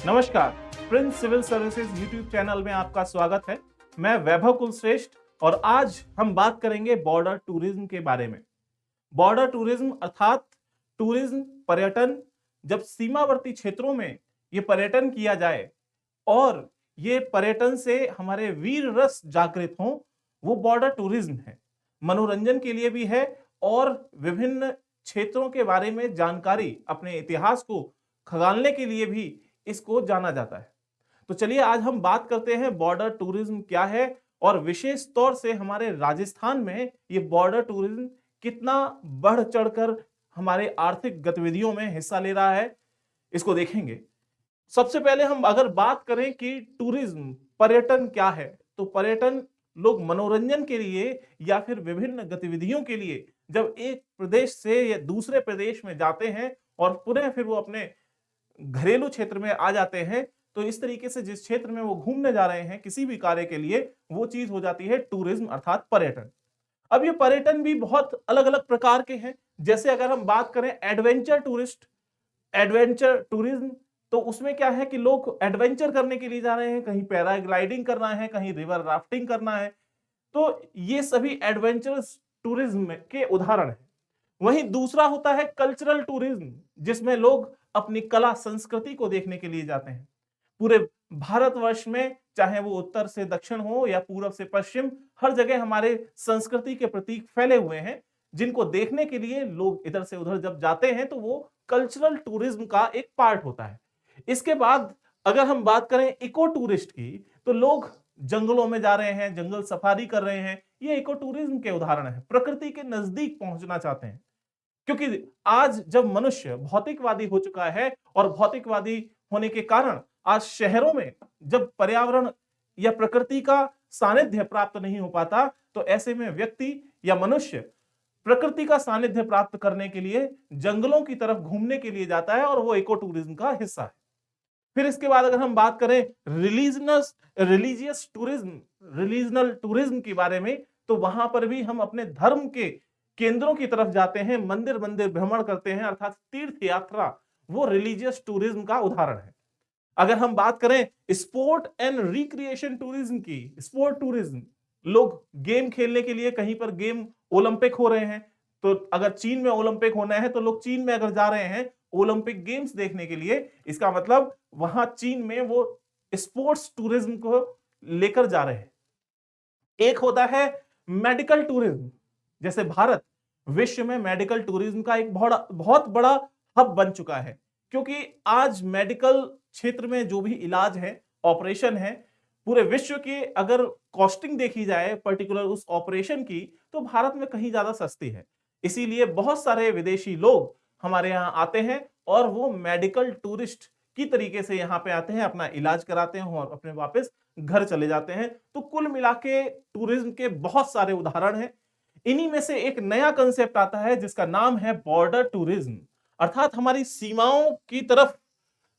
नमस्कार, Prince civil services YouTube channel में आपका स्वागत है। मैं वैभव कुलश्रेष्ठ और आज हम बात करेंगे बॉर्डर टूरिज्म के बारे में। बॉर्डर टूरिज्म अर्थात टूरिज्म पर्यटन, जब सीमावर्ती क्षेत्रों में ये पर्यटन किया जाए और ये पर्यटन से हमारे वीर रस जागृत हों, वो बॉर्डर टूरिज्म है। मनोरंजन के लिए भी है और विभिन्न क्षेत्रों के बारे में जानकारी, अपने इतिहास को खंगालने के लिए भी इसको जाना जाता है। तो चलिए आज हम बात करते हैं बॉर्डर टूरिज्म क्या है और विशेष तौर से हमारे राजस्थान में ये बॉर्डर टूरिज्म कितना बढ़ चढ़कर हमारे आर्थिक गतिविधियों में हिस्सा ले रहा है, इसको देखेंगे। सबसे पहले हम अगर बात करें कि टूरिज्म पर्यटन क्या है, तो पर्यटन लोग मनोरंजन के लिए या फिर विभिन्न गतिविधियों के लिए जब एक प्रदेश से या दूसरे प्रदेश में जाते हैं और पुनः फिर वो अपने घरेलू क्षेत्र में आ जाते हैं, तो इस तरीके से जिस क्षेत्र में वो घूमने जा रहे हैं किसी भी कार्य के लिए, वो चीज हो जाती है टूरिज्म अर्थात पर्यटन। अब ये पर्यटन भी बहुत अलग अलग प्रकार के हैं। जैसे अगर हम बात करें एडवेंचर टूरिज्म, तो उसमें क्या है कि लोग एडवेंचर करने के लिए जा रहे हैं, कहीं पैराग्लाइडिंग करना है, कहीं रिवर राफ्टिंग करना है। तो ये सभी एडवेंचरस टूरिज्म के उदाहरण हैं। वहीं दूसरा होता है कल्चरल टूरिज्म, जिसमें लोग अपनी कला संस्कृति को देखने के लिए जाते हैं। पूरे भारतवर्ष में, चाहे वो उत्तर से दक्षिण हो या पूरब से पश्चिम, हर जगह हमारे संस्कृति के प्रतीक फैले हुए हैं, जिनको देखने के लिए लोग इधर से उधर जब जाते हैं तो वो कल्चरल टूरिज्म का एक पार्ट होता है। इसके बाद अगर हम बात करें इको टूरिस्ट की, तो लोग जंगलों में जा रहे हैं, जंगल सफारी कर रहे हैं, ये इको टूरिज्म के उदाहरण है। प्रकृति के नजदीक पहुंचना चाहते हैं, क्योंकि आज जब मनुष्य भौतिकवादी हो चुका है और भौतिकवादी होने के कारण आज शहरों में जब पर्यावरण या प्रकृति का सानिध्य प्राप्त नहीं हो पाता, तो ऐसे में व्यक्ति या मनुष्य प्रकृति का सानिध्य प्राप्त करने के लिए जंगलों की तरफ घूमने के लिए जाता है और वो इको टूरिज्म का हिस्सा है। फिर इसके बाद अगर हम बात करें रिलीजियस टूरिज्म, रिलीजनल टूरिज्म के बारे में, तो वहां पर भी हम अपने धर्म के केंद्रों की तरफ जाते हैं, मंदिर मंदिर भ्रमण करते हैं, अर्थात तीर्थ यात्रा, वो रिलीजियस टूरिज्म का उदाहरण है। अगर हम बात करें स्पोर्ट एंड रिक्रिएशन टूरिज्म की, स्पोर्ट टूरिज्म, लोग गेम खेलने के लिए, कहीं पर गेम ओलंपिक हो रहे हैं, तो अगर चीन में ओलंपिक होना है तो लोग चीन में अगर जा रहे हैं ओलंपिक गेम्स देखने के लिए, इसका मतलब वहां चीन में वो स्पोर्ट्स टूरिज्म को लेकर जा रहे हैं। एक होता है मेडिकल टूरिज्म, जैसे भारत विश्व में मेडिकल टूरिज्म का एक बहुत बड़ा हब बन चुका है, क्योंकि आज मेडिकल क्षेत्र में जो भी इलाज है, ऑपरेशन है, पूरे विश्व की अगर कॉस्टिंग देखी जाए पर्टिकुलर उस ऑपरेशन की, तो भारत में कहीं ज्यादा सस्ती है। इसीलिए बहुत सारे विदेशी लोग हमारे यहाँ आते हैं और वो मेडिकल टूरिस्ट की तरीके से यहाँ पे आते हैं, अपना इलाज कराते हैं और अपने वापस घर चले जाते हैं। तो कुल मिला के टूरिज्म के बहुत सारे उदाहरण हैं। इन्हीं में से एक नया कंसेप्ट आता है जिसका नाम है बॉर्डर टूरिज्म, अर्थात हमारी सीमाओं की तरफ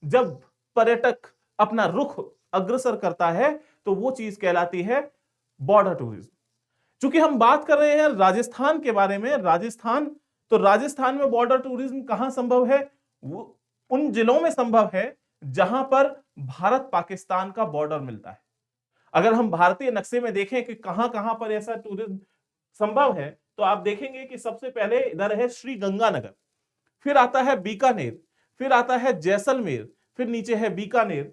जब पर्यटक अपना रुख अग्रसर करता है तो वो चीज कहलाती है बॉर्डर टूरिज्म। चूंकि हम बात कर रहे हैं राजस्थान के बारे में, राजस्थान में बॉर्डर टूरिज्म कहां संभव है? वो उन जिलों में संभव है जहां पर भारत पाकिस्तान का बॉर्डर मिलता है। अगर हम भारतीय नक्शे में देखें कि कहां कहां पर ऐसा टूरिज्म संभव है, तो आप देखेंगे कि सबसे पहले इधर है श्री गंगानगर, फिर आता है बीकानेर, फिर आता है जैसलमेर, फिर नीचे है बीकानेर,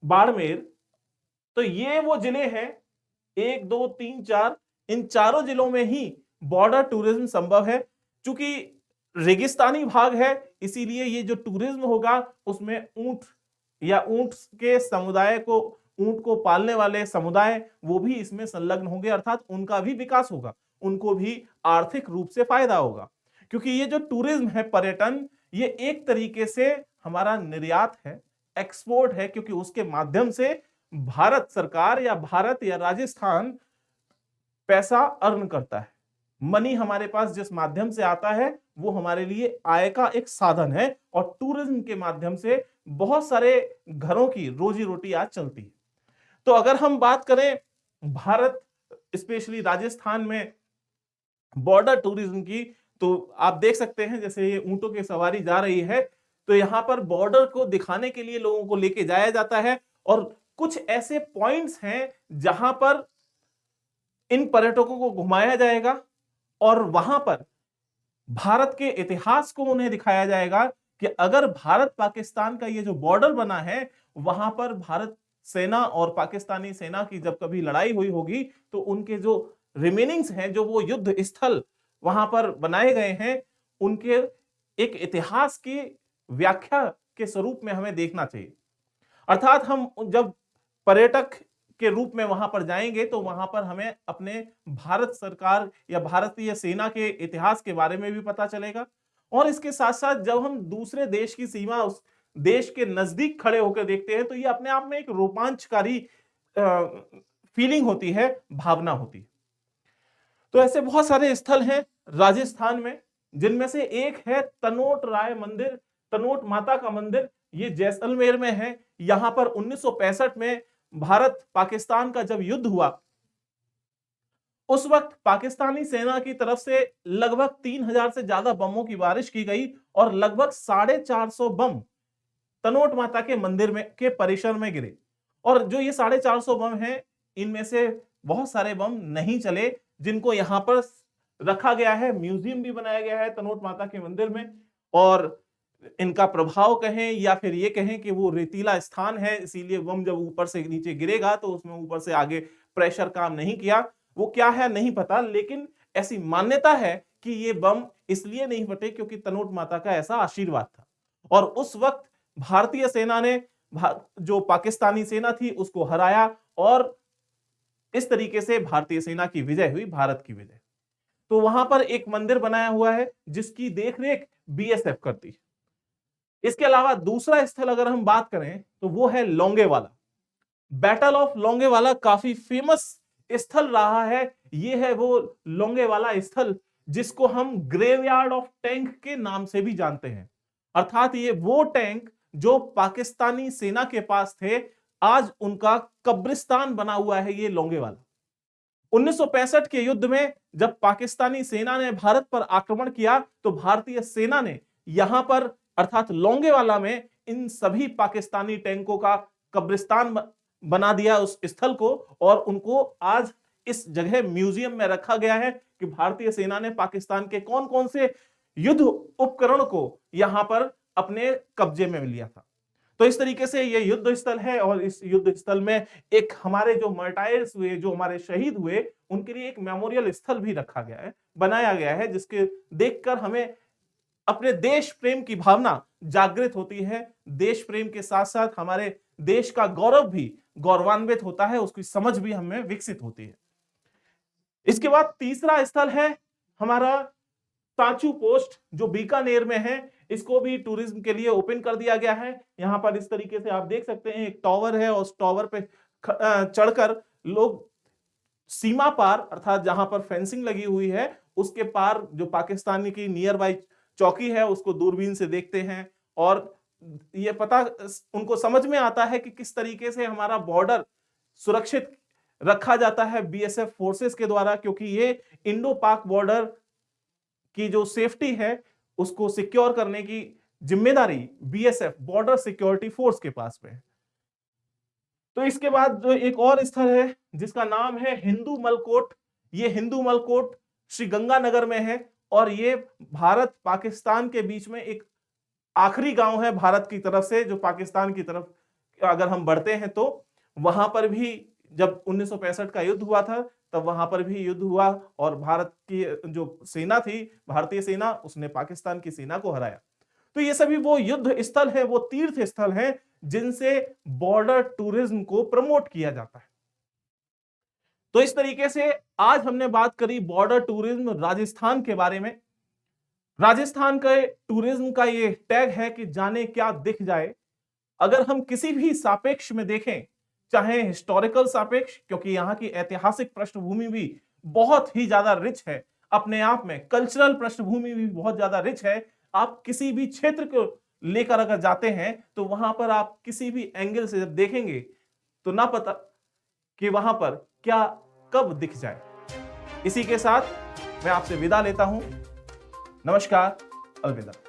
बाड़मेर। तो ये वो जिले हैं, 1 2 3 4, इन चारों जिलों में ही बॉर्डर टूरिज्म संभव है। चूंकि रेगिस्तानी भाग है, इसीलिए ये जो टूरिज्म होगा उसमें ऊंट या ऊंट के समुदाय को, ऊंट को पालने वाले समुदाय, वो भी इसमें संलग्न होंगे, अर्थात उनका भी विकास होगा, उनको भी आर्थिक रूप से फायदा होगा। क्योंकि ये जो टूरिज्म है, पर्यटन, ये एक तरीके से हमारा निर्यात है, एक्सपोर्ट है, क्योंकि उसके माध्यम से भारत सरकार या भारत या राजस्थान पैसा अर्न करता है। मनी हमारे पास जिस माध्यम से आता है वो हमारे लिए आय का एक साधन है, और टूरिज्म के माध्यम से बहुत सारे घरों की रोजी रोटी आज चलती है। तो अगर हम बात करें भारत, स्पेशली राजस्थान में बॉर्डर टूरिज्म की, तो आप देख सकते हैं जैसे ये ऊंटों की सवारी जा रही है, तो यहां पर बॉर्डर को दिखाने के लिए लोगों को लेके जाया जाता है और कुछ ऐसे पॉइंट्स हैं जहां पर इन पर्यटकों को घुमाया जाएगा और वहां पर भारत के इतिहास को उन्हें दिखाया जाएगा कि अगर भारत पाकिस्तान का ये जो बॉर्डर बना है वहां पर भारत सेना और पाकिस्तानी सेना की जब कभी लड़ाई हुई होगी तो उनके जो रिमेनिंग्स हैं, जो वो युद्ध स्थल वहां पर बनाए गए हैं, उनके एक इतिहास की व्याख्या के स्वरूप में हमें देखना चाहिए। अर्थात हम जब पर्यटक के रूप में वहां पर जाएंगे तो वहां पर हमें अपने भारत सरकार या भारतीय सेना के इतिहास के बारे में भी पता चलेगा और इसके साथ साथ जब हम दूसरे देश की सीमा उस देश के नजदीक खड़े होकर देखते हैं तो ये अपने आप में एक रोमांचकारी फीलिंग होती है, भावना होती है। तो ऐसे बहुत सारे स्थल हैं राजस्थान में, जिनमें से एक है तनोट राय मंदिर, तनोट माता का मंदिर। ये जैसलमेर में है। यहां पर 1965 में भारत पाकिस्तान का जब युद्ध हुआ उस वक्त पाकिस्तानी सेना की तरफ से लगभग 3000 से ज्यादा बमों की बारिश की गई और लगभग 450 बम तनोट माता के मंदिर में के परिसर में गिरे। और जो ये 450 बम हैं, इनमें से बहुत सारे बम नहीं चले, जिनको यहां पर रखा गया है, म्यूजियम भी बनाया गया है तनोट माता के मंदिर में। और इनका प्रभाव कहें या फिर ये कहें कि वो रेतीला स्थान है, इसीलिए बम जब ऊपर से नीचे गिरेगा तो उसमें ऊपर से आगे प्रेशर काम नहीं किया। वो क्या है नहीं पता, लेकिन ऐसी मान्यता है कि ये बम इसलिए नहीं फटे क्योंकि तनोट माता का ऐसा आशीर्वाद था। और उस वक्त भारतीय सेना ने जो पाकिस्तानी सेना थी उसको हराया और इस तरीके से भारतीय सेना की विजय हुई, भारत की विजय। तो वहां पर एक मंदिर बनाया हुआ है जिसकी देखरेख बीएसएफ करती है। इसके अलावा दूसरा स्थल अगर हम बात करें तो वो है लोंगेवाला। बैटल ऑफ लोंगेवाला काफी फेमस स्थल रहा है। ये है वो लोंगेवाला स्थल जिसको हम ग्रेवयार्ड ऑफ टैंक के नाम से भी जानते हैं। अर्थात ये वो टैंक जो पाकिस्तानी सेना के पास थे, आज उनका कब्रिस्तान बना हुआ है ये लोंगेवाला। 1965 के युद्ध में जब पाकिस्तानी सेना ने भारत पर आक्रमण किया तो भारतीय सेना ने यहां पर अर्थात लोंगेवाला में इन सभी पाकिस्तानी टैंकों का कब्रिस्तान बना दिया उस स्थल को, और उनको आज इस जगह म्यूजियम में रखा गया है कि भारतीय सेना ने पाकिस्तान के कौन कौन से युद्ध उपकरण को यहां पर अपने कब्जे में लिया था। तो इस तरीके से ये युद्ध स्थल है और इस युद्ध स्थल में एक हमारे जो मर्टायर्स हुए, जो हमारे शहीद हुए, उनके लिए एक मेमोरियल स्थल भी रखा गया है, बनाया गया है, जिसके देखकर हमें अपने देश प्रेम की भावना जागृत होती है। देश प्रेम के साथ साथ हमारे देश का गौरव भी गौरवान्वित होता है, उसकी समझ भी हमें विकसित होती है। इसके बाद तीसरा स्थल है हमारा सांचू पोस्ट जो बीकानेर में है। इसको भी टूरिज्म के लिए ओपन कर दिया गया है। यहां पर इस तरीके से आप देख सकते हैं एक टावर है और उस टावर पे चढ़कर लोग सीमा पार अर्थात जहां पर फेंसिंग लगी हुई है उसके पार जो पाकिस्तानी की नियर बाई चौकी है उसको दूरबीन से देखते हैं और ये पता उनको समझ में आता है कि किस तरीके से हमारा बॉर्डर सुरक्षित रखा जाता है बीएसएफ फोर्सेस के द्वारा, क्योंकि ये इंडो पाक बॉर्डर की जो सेफ्टी है उसको सिक्योर करने की जिम्मेदारी बीएसएफ बॉर्डर सिक्योरिटी फोर्स के पास में है। तो इसके बाद जो एक और स्थल है जिसका नाम है हिंदू मलकोट। ये हिंदू मलकोट श्री गंगानगर में है और ये भारत पाकिस्तान के बीच में एक आखिरी गांव है भारत की तरफ से, जो पाकिस्तान की तरफ अगर हम बढ़ते हैं तो वहां पर भी जब 1965 का युद्ध हुआ था तब वहां पर भी युद्ध हुआ और भारत की जो सेना थी, भारतीय सेना, उसने पाकिस्तान की सेना को हराया। तो ये सभी वो युद्ध स्थल है, वो तीर्थ स्थल है जिनसे बॉर्डर टूरिज्म को प्रमोट किया जाता है। तो इस तरीके से आज हमने बात करी बॉर्डर टूरिज्म राजस्थान के बारे में। राजस्थान के टूरिज्म का ये टैग है कि जाने क्या दिख जाए। अगर हम किसी भी सापेक्ष में देखें, चाहे हिस्टोरिकल सापेक्ष, क्योंकि यहाँ की ऐतिहासिक पृष्ठभूमि भी बहुत ही ज्यादा रिच है अपने आप में, कल्चरल पृष्ठभूमि भी बहुत ज्यादा रिच है। आप किसी भी क्षेत्र को लेकर अगर जाते हैं तो वहां पर आप किसी भी एंगल से जब देखेंगे तो ना पता कि वहां पर क्या कब दिख जाए। इसी के साथ मैं आपसे विदा लेता हूं। नमस्कार, अलविदा।